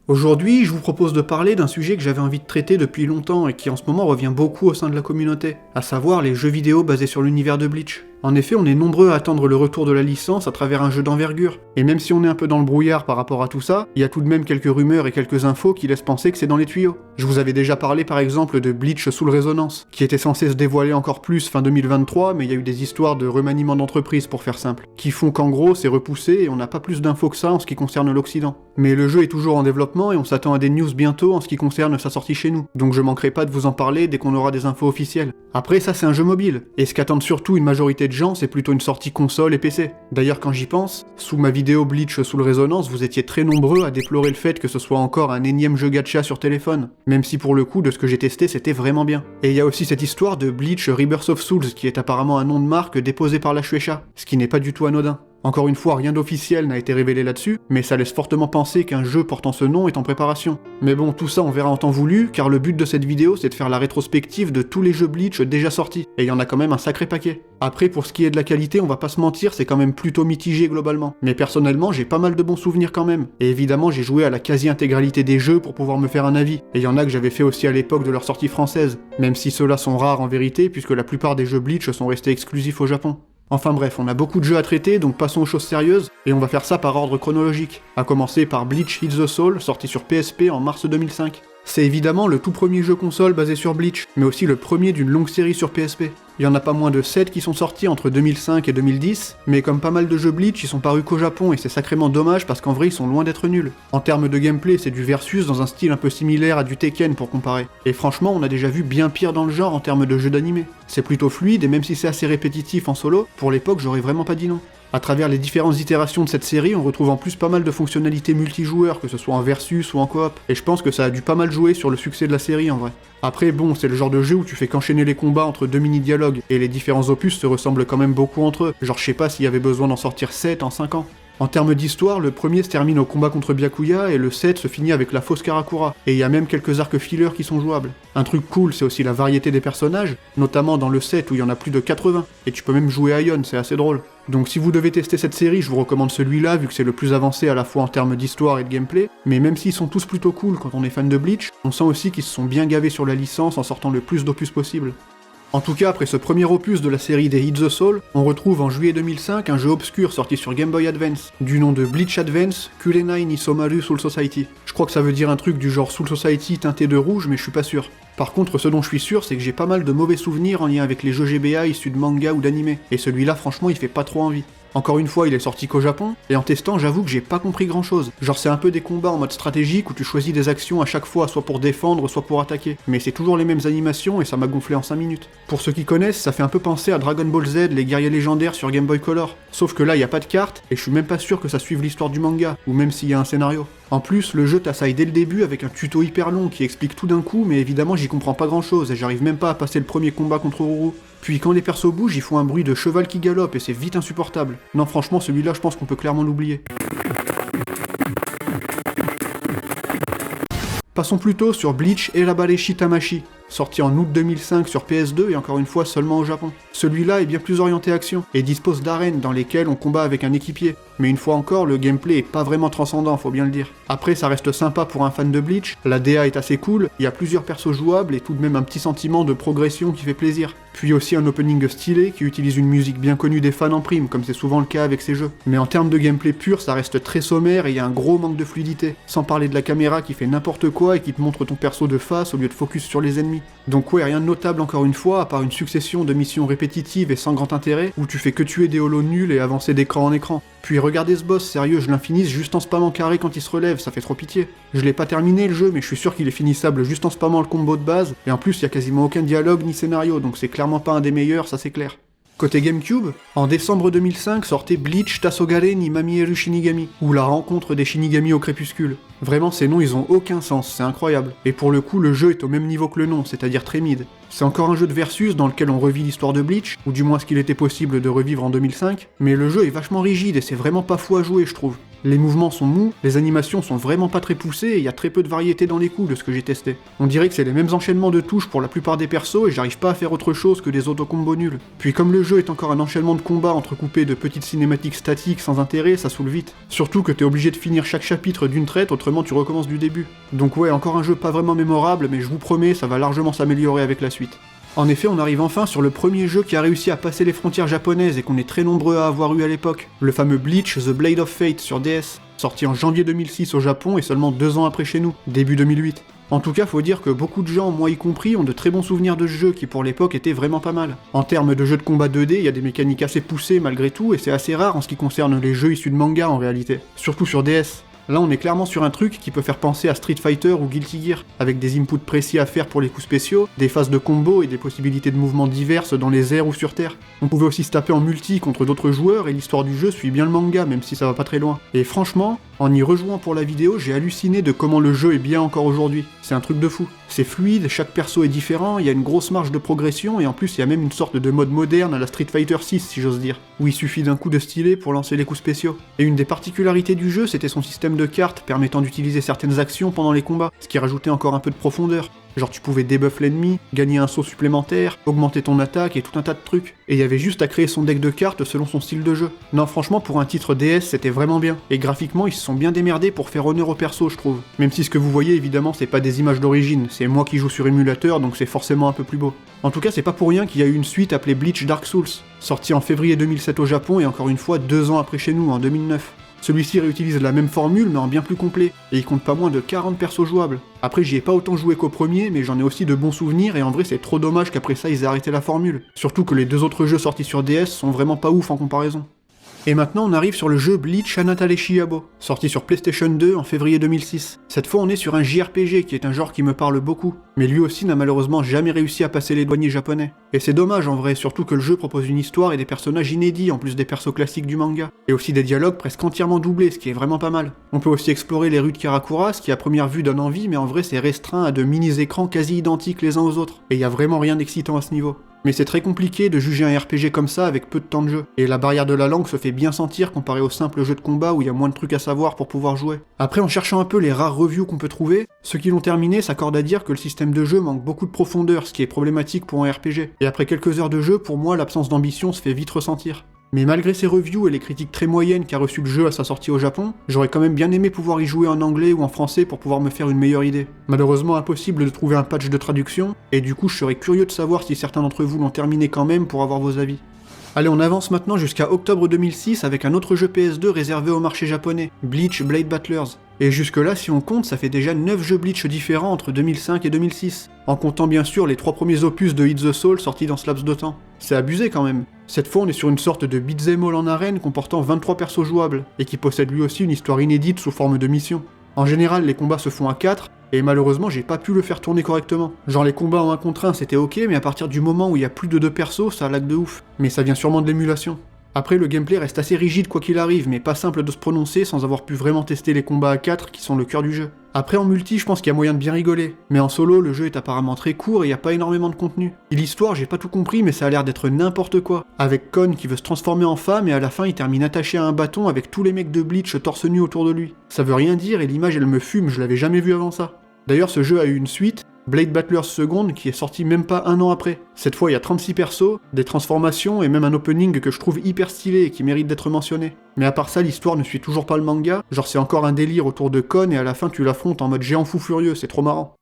Aujourd'hui, je vous propose de parler d'un sujet que j'avais envie de traiter depuis longtemps et qui en ce moment revient beaucoup au sein de la communauté, à savoir les jeux vidéo basés sur l'univers de Bleach. En effet, on est nombreux à attendre le retour de la licence à travers un jeu d'envergure, et même si on est un peu dans le brouillard par rapport à tout ça, il y a tout de même quelques rumeurs et quelques infos qui laissent penser que c'est dans les tuyaux. Je vous avais déjà parlé par exemple de Bleach Soul Resonance, qui était censé se dévoiler encore plus fin 2023, mais il y a eu des histoires de remaniement d'entreprise pour faire simple, qui font qu'en gros c'est repoussé et on n'a pas plus d'infos que ça en ce qui concerne l'Occident. Mais le jeu est toujours en développement et on s'attend à des news bientôt en ce qui concerne sa sortie chez nous, donc je manquerai pas de vous en parler dès qu'on aura des infos officielles. Après ça c'est un jeu mobile, et ce qu'attendent surtout une majorité de gens c'est plutôt une sortie console et PC. D'ailleurs quand j'y pense, sous ma vidéo Bleach Soul Resonance vous étiez très nombreux à déplorer le fait que ce soit encore un énième jeu gacha sur téléphone, même si pour le coup de ce que j'ai testé c'était vraiment bien. Et il y a aussi cette histoire de Bleach Rebirth of Souls qui est apparemment un nom de marque déposé par la Shueisha, ce qui n'est pas du tout anodin. Encore une fois, rien d'officiel n'a été révélé là-dessus, mais ça laisse fortement penser qu'un jeu portant ce nom est en préparation. Mais bon, tout ça on verra en temps voulu, car le but de cette vidéo c'est de faire la rétrospective de tous les jeux Bleach déjà sortis, et il y en a quand même un sacré paquet. Après, pour ce qui est de la qualité, on va pas se mentir, c'est quand même plutôt mitigé globalement. Mais personnellement, j'ai pas mal de bons souvenirs quand même, et évidemment j'ai joué à la quasi-intégralité des jeux pour pouvoir me faire un avis, et il y en a que j'avais fait aussi à l'époque de leur sortie française, même si ceux-là sont rares en vérité, puisque la plupart des jeux Bleach sont restés exclusifs au Japon. Enfin bref, on a beaucoup de jeux à traiter, donc passons aux choses sérieuses, et on va faire ça par ordre chronologique, à commencer par Bleach Hit the Soul, sorti sur PSP en mars 2005. C'est évidemment le tout premier jeu console basé sur Bleach, mais aussi le premier d'une longue série sur PSP. Il y en a pas moins de 7 qui sont sortis entre 2005 et 2010, mais comme pas mal de jeux Bleach, ils sont parus qu'au Japon et c'est sacrément dommage parce qu'en vrai ils sont loin d'être nuls. En termes de gameplay, c'est du versus dans un style un peu similaire à du Tekken pour comparer. Et franchement, on a déjà vu bien pire dans le genre en termes de jeux d'animé. C'est plutôt fluide et même si c'est assez répétitif en solo, pour l'époque j'aurais vraiment pas dit non. À travers les différentes itérations de cette série, on retrouve en plus pas mal de fonctionnalités multijoueurs, que ce soit en versus ou en coop, et je pense que ça a dû pas mal jouer sur le succès de la série en vrai. Après bon, c'est le genre de jeu où tu fais qu'enchaîner les combats entre deux mini-dialogues, et les différents opus se ressemblent quand même beaucoup entre eux, genre je sais pas s'il y avait besoin d'en sortir 7 en 5 ans. En termes d'histoire, le premier se termine au combat contre Byakuya et le 7 se finit avec la fausse Karakura, et il y a même quelques arcs fillers qui sont jouables. Un truc cool, c'est aussi la variété des personnages, notamment dans le 7 où il y en a plus de 80, et tu peux même jouer Aion, c'est assez drôle. Donc si vous devez tester cette série, je vous recommande celui-là vu que c'est le plus avancé à la fois en termes d'histoire et de gameplay, mais même s'ils sont tous plutôt cool quand on est fan de Bleach, on sent aussi qu'ils se sont bien gavés sur la licence en sortant le plus d'opus possible. En tout cas, après ce premier opus de la série des Hit the Soul, on retrouve en juillet 2005 un jeu obscur sorti sur Game Boy Advance, du nom de Bleach Advance Kurenai ni Somaru Soul Society. Je crois que ça veut dire un truc du genre Soul Society teinté de rouge, mais je suis pas sûr. Par contre, ce dont je suis sûr, c'est que j'ai pas mal de mauvais souvenirs en lien avec les jeux GBA issus de manga ou d'anime, et celui-là, franchement, il fait pas trop envie. Encore une fois, il est sorti qu'au Japon, et en testant, j'avoue que j'ai pas compris grand chose. Genre c'est un peu des combats en mode stratégique où tu choisis des actions à chaque fois, soit pour défendre, soit pour attaquer. Mais c'est toujours les mêmes animations et ça m'a gonflé en 5 minutes. Pour ceux qui connaissent, ça fait un peu penser à Dragon Ball Z, les guerriers légendaires sur Game Boy Color. Sauf que là, y a pas de carte, et je suis même pas sûr que ça suive l'histoire du manga, ou même s'il y a un scénario. En plus, le jeu t'assaille dès le début avec un tuto hyper long qui explique tout d'un coup, mais évidemment j'y comprends pas grand chose et j'arrive même pas à passer le premier combat contre Ruru. Puis quand les persos bougent, ils font un bruit de cheval qui galope et c'est vite insupportable. Non franchement, celui-là je pense qu'on peut clairement l'oublier. Passons plutôt sur Bleach Erabareshi Tamashi, sorti en août 2005 sur PS2 et encore une fois seulement au Japon. Celui-là est bien plus orienté action, et dispose d'arènes dans lesquelles on combat avec un équipier. Mais une fois encore, le gameplay est pas vraiment transcendant, faut bien le dire. Après, ça reste sympa pour un fan de Bleach, la DA est assez cool, il y a plusieurs persos jouables et tout de même un petit sentiment de progression qui fait plaisir. Puis aussi un opening stylé qui utilise une musique bien connue des fans en prime, comme c'est souvent le cas avec ces jeux. Mais en termes de gameplay pur, ça reste très sommaire et il y a un gros manque de fluidité. Sans parler de la caméra qui fait n'importe quoi et qui te montre ton perso de face au lieu de focus sur les ennemis. Donc ouais, rien de notable encore une fois, à part une succession de missions répétitives et sans grand intérêt, où tu fais que tuer des holos nuls et avancer d'écran en écran. Puis regardez ce boss, sérieux, je l'infinisse juste en spammant carré quand il se relève, ça fait trop pitié. Je l'ai pas terminé le jeu, mais je suis sûr qu'il est finissable juste en spammant le combo de base, et en plus il y a quasiment aucun dialogue ni scénario, donc c'est clairement pas un des meilleurs, ça c'est clair. Côté GameCube, en décembre 2005 sortait Bleach Tasogare ni Mamieru Shinigami, ou la rencontre des Shinigami au crépuscule. Vraiment ces noms ils ont aucun sens, c'est incroyable. Et pour le coup le jeu est au même niveau que le nom, c'est-à-dire très mid. C'est encore un jeu de versus dans lequel on revit l'histoire de Bleach, ou du moins ce qu'il était possible de revivre en 2005, mais le jeu est vachement rigide et c'est vraiment pas fou à jouer je trouve. Les mouvements sont mous, les animations sont vraiment pas très poussées et il y a très peu de variété dans les coups de ce que j'ai testé. On dirait que c'est les mêmes enchaînements de touches pour la plupart des persos et j'arrive pas à faire autre chose que des auto-combos nuls. Puis comme le jeu est encore un enchaînement de combats entrecoupé de petites cinématiques statiques sans intérêt, ça saoule vite. Surtout que t'es obligé de finir chaque chapitre d'une traite, autrement tu recommences du début. Donc ouais, encore un jeu pas vraiment mémorable, mais je vous promets, ça va largement s'améliorer avec la suite. En effet, on arrive enfin sur le premier jeu qui a réussi à passer les frontières japonaises et qu'on est très nombreux à avoir eu à l'époque. Le fameux Bleach The Blade of Fate sur DS, sorti en janvier 2006 au Japon et seulement 2 ans après chez nous, début 2008. En tout cas, faut dire que beaucoup de gens, moi y compris, ont de très bons souvenirs de ce jeu qui pour l'époque était vraiment pas mal. En termes de jeu de combat 2D, il y a des mécaniques assez poussées malgré tout et c'est assez rare en ce qui concerne les jeux issus de manga en réalité, surtout sur DS. Là on est clairement sur un truc qui peut faire penser à Street Fighter ou Guilty Gear, avec des inputs précis à faire pour les coups spéciaux, des phases de combo et des possibilités de mouvements diverses dans les airs ou sur terre. On pouvait aussi se taper en multi contre d'autres joueurs et l'histoire du jeu suit bien le manga même si ça va pas très loin. Et franchement, en y rejouant pour la vidéo, j'ai halluciné de comment le jeu est bien encore aujourd'hui. C'est un truc de fou. C'est fluide, chaque perso est différent, il y a une grosse marge de progression et en plus il y a même une sorte de mode moderne à la Street Fighter 6 si j'ose dire, où il suffit d'un coup de stylet pour lancer les coups spéciaux. Et une des particularités du jeu, c'était son système de cartes permettant d'utiliser certaines actions pendant les combats, ce qui rajoutait encore un peu de profondeur. Genre tu pouvais debuff l'ennemi, gagner un saut supplémentaire, augmenter ton attaque et tout un tas de trucs. Et il y avait juste à créer son deck de cartes selon son style de jeu. Non franchement pour un titre DS c'était vraiment bien. Et graphiquement ils se sont bien démerdés pour faire honneur au perso je trouve. Même si ce que vous voyez évidemment c'est pas des images d'origine, c'est moi qui joue sur émulateur donc c'est forcément un peu plus beau. En tout cas c'est pas pour rien qu'il y a eu une suite appelée Bleach Dark Souls, sortie en février 2007 au Japon et encore une fois 2 ans après chez nous en 2009. Celui-ci réutilise la même formule mais en bien plus complet, et il compte pas moins de 40 persos jouables. Après j'y ai pas autant joué qu'au premier, mais j'en ai aussi de bons souvenirs et en vrai c'est trop dommage qu'après ça ils aient arrêté la formule. Surtout que les 2 autres jeux sortis sur DS sont vraiment pas ouf en comparaison. Et maintenant on arrive sur le jeu Bleach Hanatale Shiyabo, sorti sur PlayStation 2 en février 2006. Cette fois on est sur un JRPG qui est un genre qui me parle beaucoup, mais lui aussi n'a malheureusement jamais réussi à passer les douaniers japonais. Et c'est dommage en vrai, surtout que le jeu propose une histoire et des personnages inédits en plus des persos classiques du manga, et aussi des dialogues presque entièrement doublés, ce qui est vraiment pas mal. On peut aussi explorer les rues de Karakura, ce qui à première vue donne envie, mais en vrai c'est restreint à de mini-écrans quasi identiques les uns aux autres, et y a vraiment rien d'excitant à ce niveau. Mais c'est très compliqué de juger un RPG comme ça avec peu de temps de jeu, et la barrière de la langue se fait bien sentir comparé au simple jeu de combat où il y a moins de trucs à savoir pour pouvoir jouer. Après en cherchant un peu les rares reviews qu'on peut trouver, ceux qui l'ont terminé s'accordent à dire que le système de jeu manque beaucoup de profondeur, ce qui est problématique pour un RPG. Et après quelques heures de jeu, pour moi l'absence d'ambition se fait vite ressentir. Mais malgré ces reviews et les critiques très moyennes qu'a reçu le jeu à sa sortie au Japon, j'aurais quand même bien aimé pouvoir y jouer en anglais ou en français pour pouvoir me faire une meilleure idée. Malheureusement impossible de trouver un patch de traduction, et du coup je serais curieux de savoir si certains d'entre vous l'ont terminé quand même pour avoir vos avis. Allez on avance maintenant jusqu'à octobre 2006 avec un autre jeu PS2 réservé au marché japonais, Bleach Blade Battlers. Et jusque là si on compte ça fait déjà 9 jeux Bleach différents entre 2005 et 2006, en comptant bien sûr les 3 premiers opus de Hit the Soul sortis dans ce laps de temps. C'est abusé quand même. Cette fois on est sur une sorte de beat'em all en arène comportant 23 persos jouables, et qui possède lui aussi une histoire inédite sous forme de mission. En général les combats se font à 4, et malheureusement j'ai pas pu le faire tourner correctement. Genre les combats en 1 contre 1 c'était ok, mais à partir du moment où il y a plus de 2 persos ça lag de ouf. Mais ça vient sûrement de l'émulation. Après le gameplay reste assez rigide quoi qu'il arrive, mais pas simple de se prononcer sans avoir pu vraiment tester les combats à 4 qui sont le cœur du jeu. Après en multi je pense qu'il y a moyen de bien rigoler, mais en solo le jeu est apparemment très court et il y a pas énormément de contenu. Et l'histoire j'ai pas tout compris mais ça a l'air d'être n'importe quoi, avec Kon qui veut se transformer en femme et à la fin il termine attaché à un bâton avec tous les mecs de Bleach torse nu autour de lui. Ça veut rien dire et l'image elle me fume, je l'avais jamais vu avant ça. D'ailleurs ce jeu a eu une suite, Blade Battlers Second, qui est sorti même pas 1 an après. Cette fois il y a 36 persos, des transformations et même un opening que je trouve hyper stylé et qui mérite d'être mentionné. Mais à part ça l'histoire ne suit toujours pas le manga, genre c'est encore un délire autour de Kon et à la fin tu l'affrontes en mode géant fou furieux, c'est trop marrant.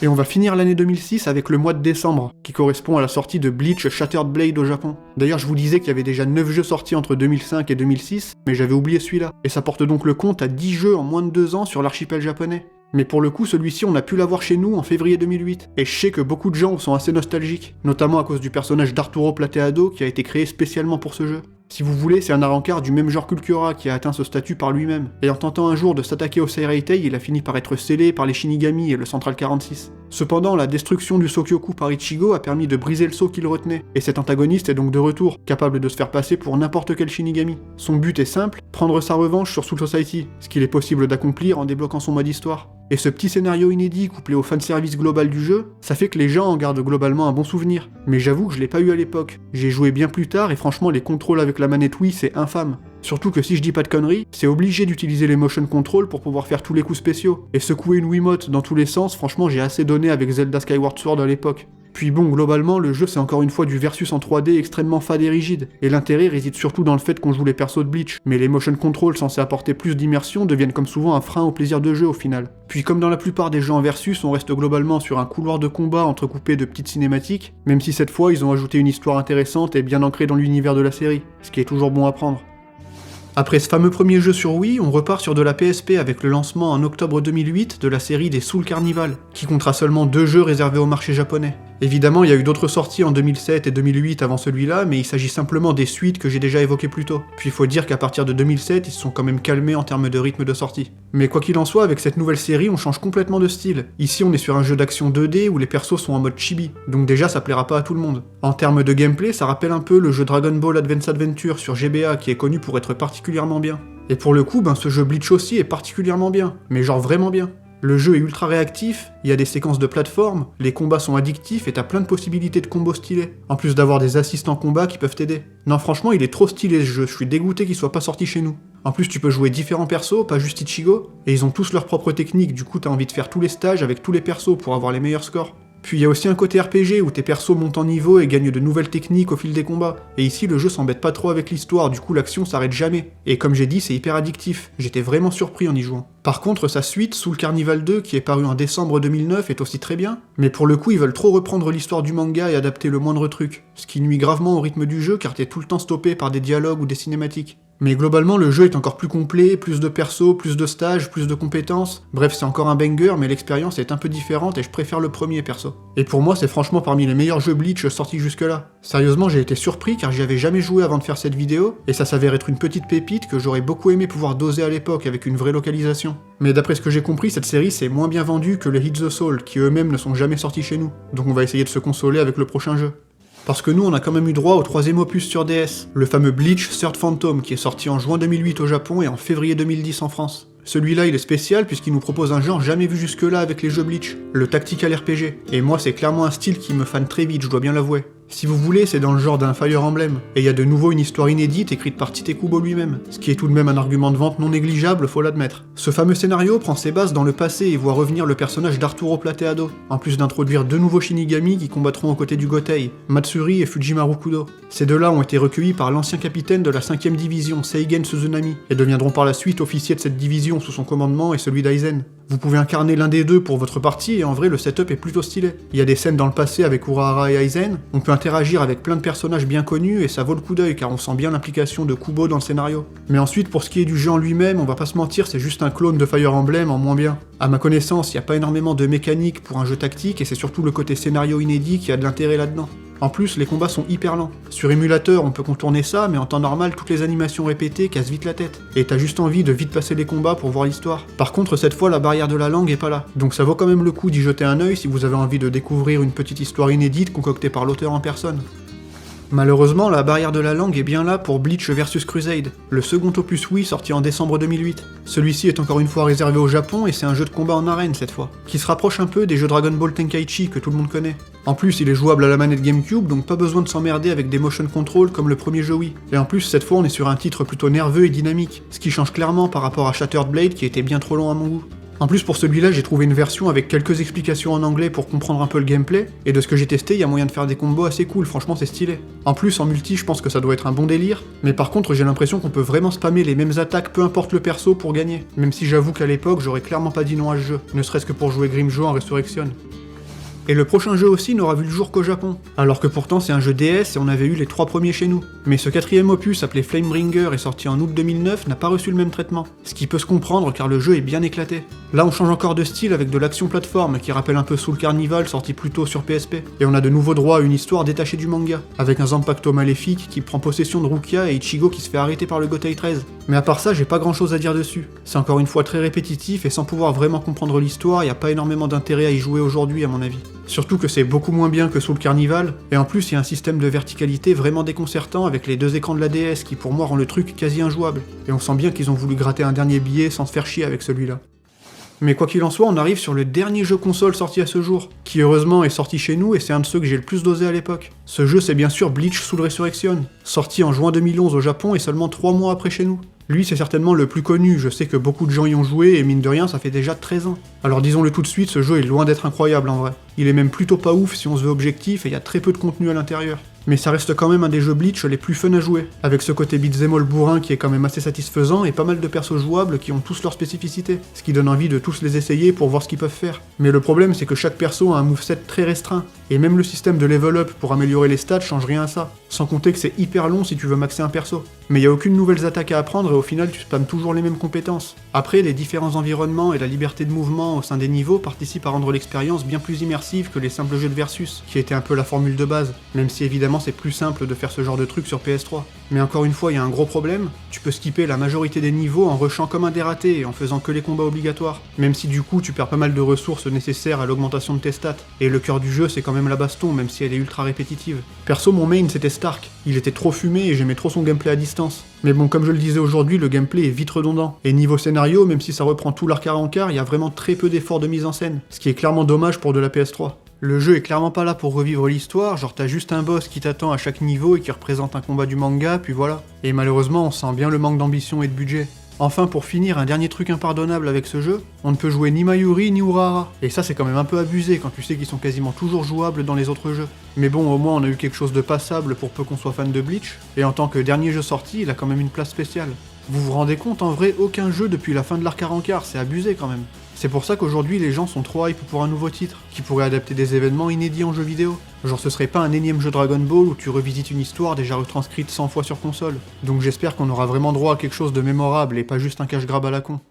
Et on va finir l'année 2006 avec le mois de décembre, qui correspond à la sortie de Bleach Shattered Blade au Japon. D'ailleurs je vous disais qu'il y avait déjà 9 jeux sortis entre 2005 et 2006, mais j'avais oublié celui-là. Et ça porte donc le compte à 10 jeux en moins de 2 ans sur l'archipel japonais. Mais pour le coup, celui-ci, on a pu l'avoir chez nous en février 2008. Et je sais que beaucoup de gens sont assez nostalgiques, notamment à cause du personnage d'Arturo Plateado qui a été créé spécialement pour ce jeu. Si vous voulez, c'est un arancard du même genre qu'Ulquiorra qui a atteint ce statut par lui-même. Et en tentant un jour de s'attaquer au Seireitei, il a fini par être scellé par les Shinigami et le Central 46. Cependant, la destruction du Sokyoku par Ichigo a permis de briser le sceau qui le retenait, et cet antagoniste est donc de retour, capable de se faire passer pour n'importe quel Shinigami. Son but est simple, prendre sa revanche sur Soul Society, ce qu'il est possible d'accomplir en débloquant son mode histoire. Et ce petit scénario inédit couplé au fanservice global du jeu, ça fait que les gens en gardent globalement un bon souvenir. Mais j'avoue que je l'ai pas eu à l'époque. J'ai joué bien plus tard et franchement les contrôles avec la manette Wii c'est infâme. Surtout que si je dis pas de conneries, c'est obligé d'utiliser les motion control pour pouvoir faire tous les coups spéciaux. Et secouer une Wiimote dans tous les sens, franchement j'ai assez donné avec Zelda Skyward Sword à l'époque. Puis bon, globalement, le jeu c'est encore une fois du versus en 3D extrêmement fade et rigide, et l'intérêt réside surtout dans le fait qu'on joue les persos de Bleach, mais les motion control censés apporter plus d'immersion deviennent comme souvent un frein au plaisir de jeu au final. Puis comme dans la plupart des jeux en versus, on reste globalement sur un couloir de combat entrecoupé de petites cinématiques, même si cette fois ils ont ajouté une histoire intéressante et bien ancrée dans l'univers de la série, ce qui est toujours bon à prendre. Après ce fameux premier jeu sur Wii, on repart sur de la PSP avec le lancement en octobre 2008 de la série des Soul Carnival, qui comptera seulement 2 jeux réservés au marché japonais. Évidemment, il y a eu d'autres sorties en 2007 et 2008 avant celui-là, mais il s'agit simplement des suites que j'ai déjà évoquées plus tôt. Puis il faut dire qu'à partir de 2007, ils se sont quand même calmés en termes de rythme de sortie. Mais quoi qu'il en soit, avec cette nouvelle série, on change complètement de style. Ici, on est sur un jeu d'action 2D où les persos sont en mode chibi, donc déjà ça plaira pas à tout le monde. En termes de gameplay, ça rappelle un peu le jeu Dragon Ball Advance Adventure sur GBA qui est connu pour être particulièrement bien. Et pour le coup, ce jeu Bleach aussi est particulièrement bien, mais genre vraiment bien. Le jeu est ultra réactif, il y a des séquences de plateforme, les combats sont addictifs et t'as plein de possibilités de combos stylés, en plus d'avoir des assistants combat qui peuvent t'aider. Non franchement il est trop stylé ce jeu, je suis dégoûté qu'il soit pas sorti chez nous. En plus tu peux jouer différents persos, pas juste Ichigo, et ils ont tous leurs propres techniques, du coup t'as envie de faire tous les stages avec tous les persos pour avoir les meilleurs scores. Puis il y a aussi un côté RPG où tes persos montent en niveau et gagnent de nouvelles techniques au fil des combats. Et ici le jeu s'embête pas trop avec l'histoire, du coup l'action s'arrête jamais. Et comme j'ai dit, c'est hyper addictif, j'étais vraiment surpris en y jouant. Par contre sa suite, Soul Carnival 2, qui est paru en décembre 2009, est aussi très bien, mais pour le coup ils veulent trop reprendre l'histoire du manga et adapter le moindre truc, ce qui nuit gravement au rythme du jeu car t'es tout le temps stoppé par des dialogues ou des cinématiques. Mais globalement, le jeu est encore plus complet, plus de persos, plus de stages, plus de compétences. Bref, c'est encore un banger, mais l'expérience est un peu différente et je préfère le premier perso. Et pour moi, c'est franchement parmi les meilleurs jeux Bleach sortis jusque-là. Sérieusement, j'ai été surpris car j'y avais jamais joué avant de faire cette vidéo, et ça s'avère être une petite pépite que j'aurais beaucoup aimé pouvoir doser à l'époque avec une vraie localisation. Mais d'après ce que j'ai compris, cette série c'est moins bien vendue que les Hit the Soul, qui eux-mêmes ne sont jamais sortis chez nous. Donc on va essayer de se consoler avec le prochain jeu. Parce que nous, on a quand même eu droit au 3ème opus sur DS, le fameux Bleach Third Phantom, qui est sorti en juin 2008 au Japon et en février 2010 en France. Celui-là, il est spécial puisqu'il nous propose un genre jamais vu jusque-là avec les jeux Bleach, le tactical RPG. Et moi, c'est clairement un style qui me fane très vite, je dois bien l'avouer. Si vous voulez, c'est dans le genre d'un Fire Emblem, et il y a de nouveau une histoire inédite écrite par Tite Kubo lui-même, ce qui est tout de même un argument de vente non négligeable, faut l'admettre. Ce fameux scénario prend ses bases dans le passé et voit revenir le personnage d'Arturo Plateado, en plus d'introduire 2 nouveaux Shinigami qui combattront aux côtés du Gotei, Matsuri et Fujimaru Kudo. Ces deux-là ont été recueillis par l'ancien capitaine de la 5ème division, Seigen Suzunami, et deviendront par la suite officiers de cette division sous son commandement et celui d'Aizen. Vous pouvez incarner l'un des deux pour votre partie et en vrai le setup est plutôt stylé. Il y a des scènes dans le passé avec Urahara et Aizen, on peut interagir avec plein de personnages bien connus et ça vaut le coup d'œil car on sent bien l'implication de Kubo dans le scénario. Mais ensuite pour ce qui est du jeu en lui-même, on va pas se mentir, c'est juste un clone de Fire Emblem en moins bien. À ma connaissance, il n'y a pas énormément de mécanique pour un jeu tactique et c'est surtout le côté scénario inédit qui a de l'intérêt là-dedans. En plus, les combats sont hyper lents. Sur émulateur, on peut contourner ça, mais en temps normal, toutes les animations répétées cassent vite la tête. Et t'as juste envie de vite passer les combats pour voir l'histoire. Par contre, cette fois, la barrière de la langue est pas là. Donc ça vaut quand même le coup d'y jeter un œil si vous avez envie de découvrir une petite histoire inédite concoctée par l'auteur en personne. Malheureusement, la barrière de la langue est bien là pour Bleach vs Crusade, le second opus Wii sorti en décembre 2008. Celui-ci est encore une fois réservé au Japon et c'est un jeu de combat en arène cette fois, qui se rapproche un peu des jeux Dragon Ball Tenkaichi que tout le monde connaît. En plus, il est jouable à la manette GameCube, donc pas besoin de s'emmerder avec des motion control comme le premier jeu Wii. Et en plus, cette fois on est sur un titre plutôt nerveux et dynamique, ce qui change clairement par rapport à Shattered Blade qui était bien trop long à mon goût. En plus pour celui-là j'ai trouvé une version avec quelques explications en anglais pour comprendre un peu le gameplay, et de ce que j'ai testé il y a moyen de faire des combos assez cool, franchement c'est stylé. En plus en multi je pense que ça doit être un bon délire, mais par contre j'ai l'impression qu'on peut vraiment spammer les mêmes attaques peu importe le perso pour gagner, même si j'avoue qu'à l'époque j'aurais clairement pas dit non à ce jeu, ne serait-ce que pour jouer Grimmjow en Resurrection. Et le prochain jeu aussi n'aura vu le jour qu'au Japon, alors que pourtant c'est un jeu DS et on avait eu les 3 premiers chez nous. Mais ce 4ème opus appelé Flamebringer et sorti en août 2009 n'a pas reçu le même traitement, ce qui peut se comprendre car le jeu est bien éclaté. Là on change encore de style avec de l'action plateforme qui rappelle un peu Soul Carnival sorti plus tôt sur PSP, et on a de nouveau droit à une histoire détachée du manga, avec un Zanpakuto maléfique qui prend possession de Rukia et Ichigo qui se fait arrêter par le Gotei 13. Mais à part ça j'ai pas grand chose à dire dessus, c'est encore une fois très répétitif et sans pouvoir vraiment comprendre l'histoire, y a pas énormément d'intérêt à y jouer aujourd'hui à mon avis. Surtout que c'est beaucoup moins bien que Soul Carnival, et en plus il y a un système de verticalité vraiment déconcertant avec les 2 écrans de la DS qui pour moi rend le truc quasi injouable, et on sent bien qu'ils ont voulu gratter un dernier billet sans se faire chier avec celui-là. Mais quoi qu'il en soit, on arrive sur le dernier jeu console sorti à ce jour, qui heureusement est sorti chez nous et c'est un de ceux que j'ai le plus dosé à l'époque. Ce jeu c'est bien sûr Bleach Soul Resurrection, sorti en juin 2011 au Japon et seulement 3 mois après chez nous. Lui c'est certainement le plus connu, je sais que beaucoup de gens y ont joué et mine de rien ça fait déjà 13 ans. Alors disons-le tout de suite, ce jeu est loin d'être incroyable en vrai. Il est même plutôt pas ouf si on se veut objectif et il y a très peu de contenu à l'intérieur. Mais ça reste quand même un des jeux Bleach les plus fun à jouer, avec ce côté beat'em all bourrin qui est quand même assez satisfaisant et pas mal de persos jouables qui ont tous leurs spécificités, ce qui donne envie de tous les essayer pour voir ce qu'ils peuvent faire. Mais le problème c'est que chaque perso a un moveset très restreint, et même le système de level up pour améliorer les stats change rien à ça, sans compter que c'est hyper long si tu veux maxer un perso. Mais il y a aucune nouvelle attaque à apprendre et au final tu spammes toujours les mêmes compétences. Après, les différents environnements et la liberté de mouvement au sein des niveaux participent à rendre l'expérience bien plus immersive que les simples jeux de versus, qui était un peu la formule de base, même si évidemment c'est plus simple de faire ce genre de truc sur PS3. Mais encore une fois, il y a un gros problème, tu peux skipper la majorité des niveaux en rushant comme un dératé et en faisant que les combats obligatoires, même si du coup tu perds pas mal de ressources nécessaires à l'augmentation de tes stats, et le cœur du jeu c'est quand même la baston, même si elle est ultra répétitive. Perso, mon main c'était Stark, il était trop fumé et j'aimais trop son gameplay à distance. Mais bon, comme je le disais aujourd'hui, le gameplay est vite redondant, et niveau scénario, même si ça reprend tout l'arc à rencard, il y a vraiment très peu d'efforts de mise en scène, ce qui est clairement dommage pour de la PS3. Le jeu est clairement pas là pour revivre l'histoire, genre t'as juste un boss qui t'attend à chaque niveau et qui représente un combat du manga, puis voilà. Et malheureusement, on sent bien le manque d'ambition et de budget. Enfin, pour finir, un dernier truc impardonnable avec ce jeu, on ne peut jouer ni Mayuri ni Urahara. Et ça c'est quand même un peu abusé quand tu sais qu'ils sont quasiment toujours jouables dans les autres jeux. Mais bon, au moins on a eu quelque chose de passable pour peu qu'on soit fan de Bleach, et en tant que dernier jeu sorti, il a quand même une place spéciale. Vous vous rendez compte, en vrai, aucun jeu depuis la fin de l'arc à rencard, c'est abusé quand même. C'est pour ça qu'aujourd'hui les gens sont trop hype pour un nouveau titre, qui pourrait adapter des événements inédits en jeu vidéo. Genre ce serait pas un énième jeu Dragon Ball où tu revisites une histoire déjà retranscrite 100 fois sur console. Donc j'espère qu'on aura vraiment droit à quelque chose de mémorable et pas juste un cache-grab à la con.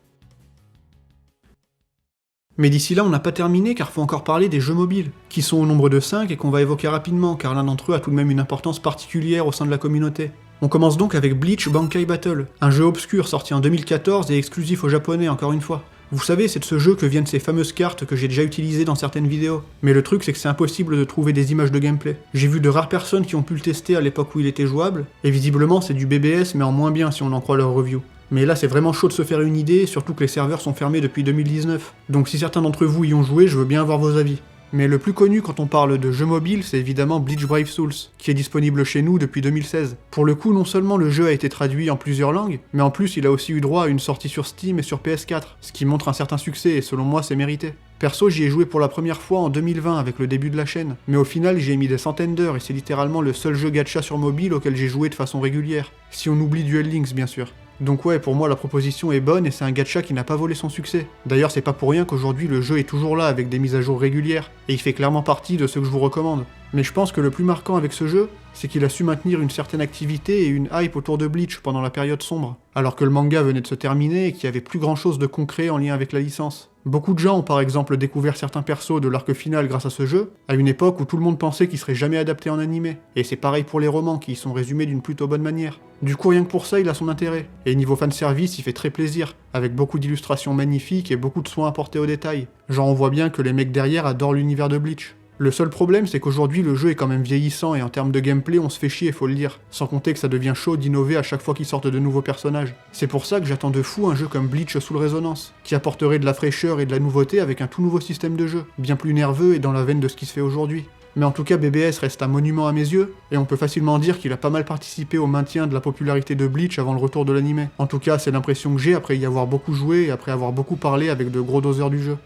Mais d'ici là on n'a pas terminé car faut encore parler des jeux mobiles, qui sont au nombre de 5 et qu'on va évoquer rapidement car l'un d'entre eux a tout de même une importance particulière au sein de la communauté. On commence donc avec Bleach Bankai Battle, un jeu obscur sorti en 2014 et exclusif aux japonais encore une fois. Vous savez, c'est de ce jeu que viennent ces fameuses cartes que j'ai déjà utilisées dans certaines vidéos. Mais le truc c'est que c'est impossible de trouver des images de gameplay. J'ai vu de rares personnes qui ont pu le tester à l'époque où il était jouable, et visiblement c'est du BBS mais en moins bien si on en croit leur review. Mais là c'est vraiment chaud de se faire une idée, surtout que les serveurs sont fermés depuis 2019. Donc si certains d'entre vous y ont joué, je veux bien avoir vos avis. Mais le plus connu quand on parle de jeux mobiles, c'est évidemment Bleach Brave Souls, qui est disponible chez nous depuis 2016. Pour le coup, non seulement le jeu a été traduit en plusieurs langues, mais en plus il a aussi eu droit à une sortie sur Steam et sur PS4, ce qui montre un certain succès et selon moi c'est mérité. Perso, j'y ai joué pour la première fois en 2020 avec le début de la chaîne, mais au final j'y ai mis des centaines d'heures et c'est littéralement le seul jeu gacha sur mobile auquel j'ai joué de façon régulière, si on oublie Duel Links bien sûr. Donc ouais, pour moi la proposition est bonne et c'est un gacha qui n'a pas volé son succès. D'ailleurs c'est pas pour rien qu'aujourd'hui le jeu est toujours là avec des mises à jour régulières, et il fait clairement partie de ceux que je vous recommande. Mais je pense que le plus marquant avec ce jeu, c'est qu'il a su maintenir une certaine activité et une hype autour de Bleach pendant la période sombre, alors que le manga venait de se terminer et qu'il y avait plus grand chose de concret en lien avec la licence. Beaucoup de gens ont par exemple découvert certains persos de l'arc final grâce à ce jeu, à une époque où tout le monde pensait qu'il serait jamais adapté en animé, et c'est pareil pour les romans qui y sont résumés d'une plutôt bonne manière. Du coup rien que pour ça il a son intérêt, et niveau fanservice il fait très plaisir, avec beaucoup d'illustrations magnifiques et beaucoup de soins apportés aux détails. Genre on voit bien que les mecs derrière adorent l'univers de Bleach. Le seul problème c'est qu'aujourd'hui le jeu est quand même vieillissant et en termes de gameplay on se fait chier faut le dire, sans compter que ça devient chaud d'innover à chaque fois qu'ils sortent de nouveaux personnages. C'est pour ça que j'attends de fou un jeu comme Bleach Soul Resonance, qui apporterait de la fraîcheur et de la nouveauté avec un tout nouveau système de jeu, bien plus nerveux et dans la veine de ce qui se fait aujourd'hui. Mais en tout cas BBS reste un monument à mes yeux, et on peut facilement dire qu'il a pas mal participé au maintien de la popularité de Bleach avant le retour de l'anime. En tout cas c'est l'impression que j'ai après y avoir beaucoup joué et après avoir beaucoup parlé avec de gros doseurs du jeu.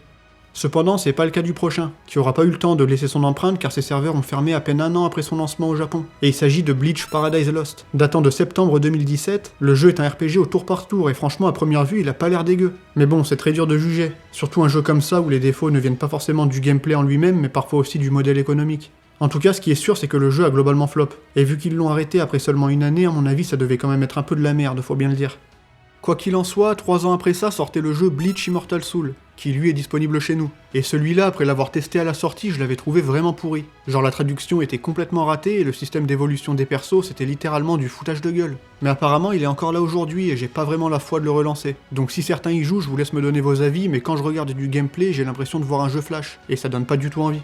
Cependant, c'est pas le cas du prochain, qui aura pas eu le temps de laisser son empreinte car ses serveurs ont fermé à peine un an après son lancement au Japon. Et il s'agit de Bleach Paradise Lost. Datant de septembre 2017, le jeu est un RPG au tour par tour et franchement à première vue il a pas l'air dégueu. Mais bon, c'est très dur de juger, surtout un jeu comme ça où les défauts ne viennent pas forcément du gameplay en lui-même mais parfois aussi du modèle économique. En tout cas, ce qui est sûr, c'est que le jeu a globalement flop. Et vu qu'ils l'ont arrêté après seulement une année, à mon avis, ça devait quand même être un peu de la merde, faut bien le dire. Quoi qu'il en soit, 3 ans après ça sortait le jeu Bleach Immortal Soul, qui lui est disponible chez nous. Et celui-là, après l'avoir testé à la sortie, je l'avais trouvé vraiment pourri. Genre la traduction était complètement ratée et le système d'évolution des persos c'était littéralement du foutage de gueule. Mais apparemment il est encore là aujourd'hui et j'ai pas vraiment la foi de le relancer. Donc si certains y jouent, je vous laisse me donner vos avis, mais quand je regarde du gameplay, j'ai l'impression de voir un jeu flash, et ça donne pas du tout envie.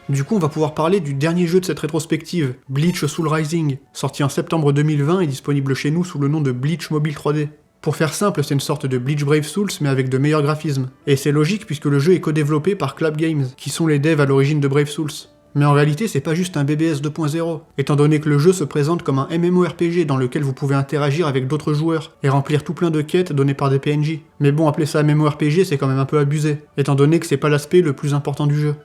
Du coup on va pouvoir parler du dernier jeu de cette rétrospective, Bleach Soul Rising, sorti en septembre 2020 et disponible chez nous sous le nom de Bleach Mobile 3D. Pour faire simple, c'est une sorte de Bleach Brave Souls mais avec de meilleurs graphismes. Et c'est logique puisque le jeu est co-développé par Clap Games, qui sont les devs à l'origine de Brave Souls. Mais en réalité, c'est pas juste un BBS 2.0, étant donné que le jeu se présente comme un MMORPG dans lequel vous pouvez interagir avec d'autres joueurs et remplir tout plein de quêtes données par des PNJ. Mais bon, appeler ça MMORPG, c'est quand même un peu abusé, étant donné que c'est pas l'aspect le plus important du jeu.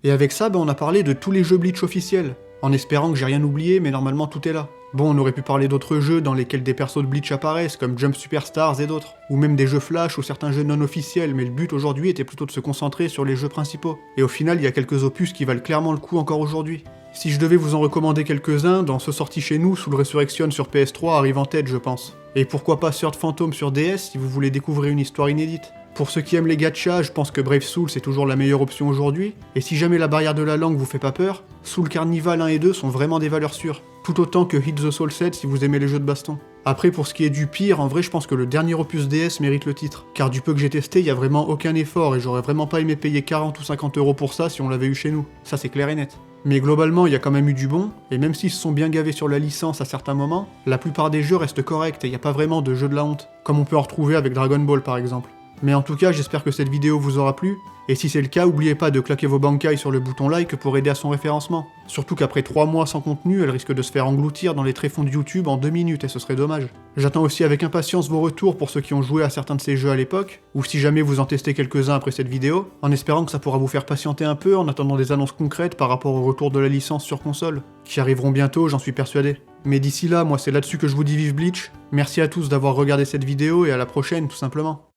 Et avec ça, on a parlé de tous les jeux Bleach officiels, en espérant que j'ai rien oublié, mais normalement tout est là. Bon, on aurait pu parler d'autres jeux dans lesquels des persos de Bleach apparaissent, comme Jump Superstars et d'autres, ou même des jeux Flash ou certains jeux non officiels, mais le but aujourd'hui était plutôt de se concentrer sur les jeux principaux. Et au final, il y a quelques opus qui valent clairement le coup encore aujourd'hui. Si je devais vous en recommander quelques-uns, dans ceux sortis chez nous, Soul Resurrection sur PS3 arrive en tête, je pense. Et pourquoi pas Third Phantom sur DS si vous voulez découvrir une histoire inédite. Pour ceux qui aiment les gachas, je pense que Brave Soul c'est toujours la meilleure option aujourd'hui, et si jamais la barrière de la langue vous fait pas peur, Soul Carnival 1 et 2 sont vraiment des valeurs sûres, tout autant que Hit the Soul 7 si vous aimez les jeux de baston. Après pour ce qui est du pire, en vrai je pense que le dernier opus DS mérite le titre, car du peu que j'ai testé, il y a vraiment aucun effort et j'aurais vraiment pas aimé payer 40 ou 50 € pour ça si on l'avait eu chez nous, ça c'est clair et net. Mais globalement, il y a quand même eu du bon, et même s'ils se sont bien gavés sur la licence à certains moments, la plupart des jeux restent corrects et il n'y a pas vraiment de jeu de la honte, comme on peut en retrouver avec Dragon Ball par exemple. Mais en tout cas, j'espère que cette vidéo vous aura plu, et si c'est le cas, n'oubliez pas de claquer vos bankai sur le bouton like pour aider à son référencement. Surtout qu'après 3 mois sans contenu, elle risque de se faire engloutir dans les tréfonds de YouTube en 2 minutes, et ce serait dommage. J'attends aussi avec impatience vos retours pour ceux qui ont joué à certains de ces jeux à l'époque, ou si jamais vous en testez quelques-uns après cette vidéo, en espérant que ça pourra vous faire patienter un peu en attendant des annonces concrètes par rapport au retour de la licence sur console, qui arriveront bientôt, j'en suis persuadé. Mais d'ici là, moi c'est là-dessus que je vous dis vive Bleach, merci à tous d'avoir regardé cette vidéo et à la prochaine tout simplement.